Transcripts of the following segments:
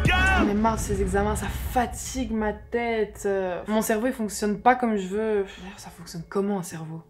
J'en ai marre de ces examens, ça fatigue ma tête. Mon cerveau il fonctionne pas comme je veux. Ça fonctionne comment un cerveau?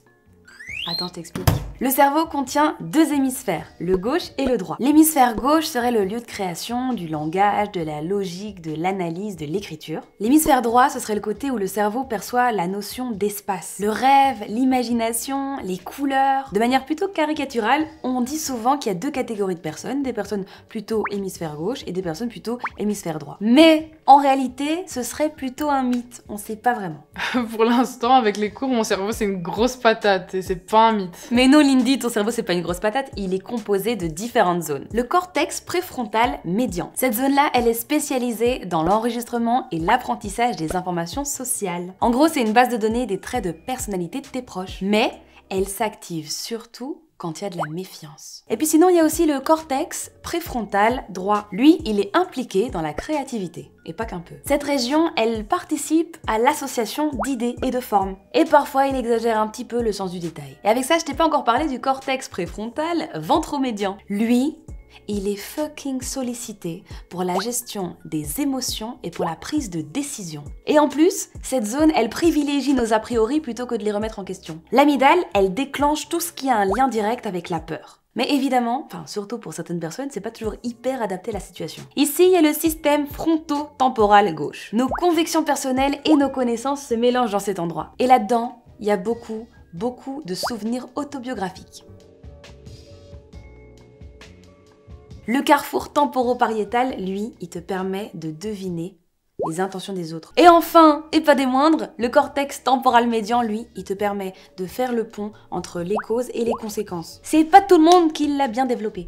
Attends, je t'explique. Le cerveau contient deux hémisphères, le gauche et le droit. L'hémisphère gauche serait le lieu de création du langage, de la logique, de l'analyse, de l'écriture. L'hémisphère droit, ce serait le côté où le cerveau perçoit la notion d'espace. Le rêve, l'imagination, les couleurs. De manière plutôt caricaturale, on dit souvent qu'il y a deux catégories de personnes, des personnes plutôt hémisphère gauche et des personnes plutôt hémisphère droit. Mais en réalité, ce serait plutôt un mythe, on sait pas vraiment. Pour l'instant, avec les cours, mon cerveau c'est une grosse patate et c'est pas un mythe. Mais non Lindy, ton cerveau c'est pas une grosse patate, il est composé de différentes zones. Le cortex préfrontal médian. Cette zone-là, elle est spécialisée dans l'enregistrement et l'apprentissage des informations sociales. En gros, c'est une base de données des traits de personnalité de tes proches. Mais elle s'active surtout quand il y a de la méfiance. Et puis sinon, il y a aussi le cortex préfrontal droit. Lui, il est impliqué dans la créativité, et pas qu'un peu. Cette région, elle participe à l'association d'idées et de formes. Et parfois, il exagère un petit peu le sens du détail. Et avec ça, je t'ai pas encore parlé du cortex préfrontal ventromédian. Lui, il est fucking sollicité pour la gestion des émotions et pour la prise de décision. Et en plus, cette zone, elle privilégie nos a priori plutôt que de les remettre en question. L'amygdale, elle déclenche tout ce qui a un lien direct avec la peur. Mais évidemment, surtout pour certaines personnes, c'est pas toujours hyper adapté à la situation. Ici, il y a le système fronto-temporal gauche. Nos convictions personnelles et nos connaissances se mélangent dans cet endroit. Et là-dedans, il y a beaucoup de souvenirs autobiographiques. Le carrefour temporopariétal, lui, il te permet de deviner les intentions des autres. Et enfin, et pas des moindres, le cortex temporal médian, lui, il te permet de faire le pont entre les causes et les conséquences. C'est pas tout le monde qui l'a bien développé.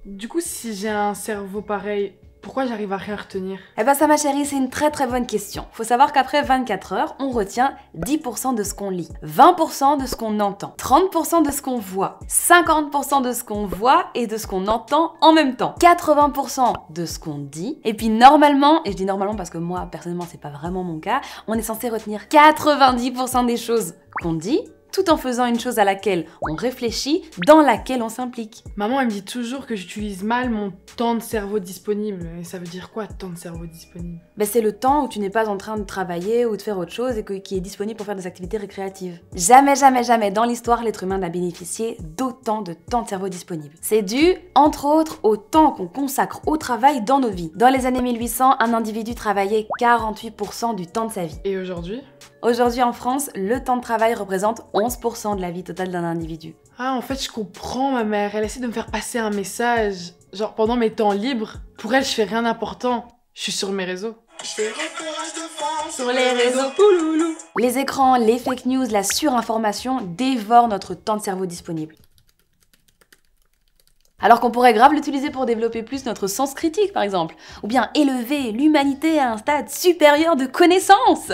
Du coup, si j'ai un cerveau pareil, pourquoi j'arrive à rien retenir? Eh ben ça ma chérie, c'est une très bonne question. Faut savoir qu'après 24 heures, on retient 10% de ce qu'on lit, 20% de ce qu'on entend, 30% de ce qu'on voit, 50% de ce qu'on voit et de ce qu'on entend en même temps, 80% de ce qu'on dit, et puis normalement, et je dis normalement parce que moi, personnellement, c'est pas vraiment mon cas, on est censé retenir 90% des choses qu'on dit, tout en faisant une chose à laquelle on réfléchit, dans laquelle on s'implique. Maman, elle me dit toujours que j'utilise mal mon temps de cerveau disponible. Et ça veut dire quoi, temps de cerveau disponible? Ben, c'est le temps où tu n'es pas en train de travailler ou de faire autre chose et qui est disponible pour faire des activités récréatives. Jamais dans l'histoire, l'être humain n'a bénéficié d'autant de temps de cerveau disponible. C'est dû, entre autres, au temps qu'on consacre au travail dans nos vies. Dans les années 1800, un individu travaillait 48% du temps de sa vie. Et aujourd'hui? Aujourd'hui en France, le temps de travail représente 11% de la vie totale d'un individu. Ah, en fait, je comprends ma mère. Elle essaie de me faire passer un message. Genre, pendant mes temps libres, pour elle, je fais rien d'important. Je suis sur mes réseaux. Sur les réseaux, pouloulou. Les écrans, les fake news, la surinformation dévorent notre temps de cerveau disponible. Alors qu'on pourrait grave l'utiliser pour développer plus notre sens critique, par exemple. Ou bien élever l'humanité à un stade supérieur de connaissance.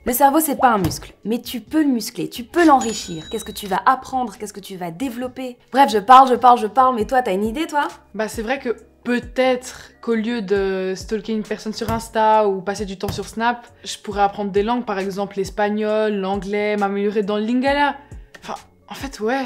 Le cerveau, c'est pas un muscle, mais tu peux le muscler, tu peux l'enrichir. Qu'est-ce que tu vas apprendre? Qu'est-ce que tu vas développer? Bref, je parle, mais toi, t'as une idée, toi? Bah, c'est vrai que peut-être qu'au lieu de stalker une personne sur Insta ou passer du temps sur Snap, je pourrais apprendre des langues, par exemple l'espagnol, l'anglais, m'améliorer dans le lingala. Enfin, en fait, ouais.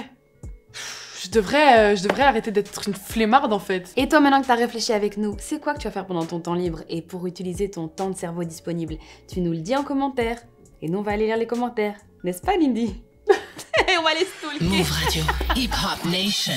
Je devrais arrêter d'être une flemmarde, en fait. Et toi, maintenant que t'as réfléchi avec nous, c'est quoi que tu vas faire pendant ton temps libre et pour utiliser ton temps de cerveau disponible? Tu nous le dis en commentaire. Et nous, on va aller lire les commentaires. N'est-ce pas, Lindy? On va les stalker. Move Radio, Hip Hop Nation.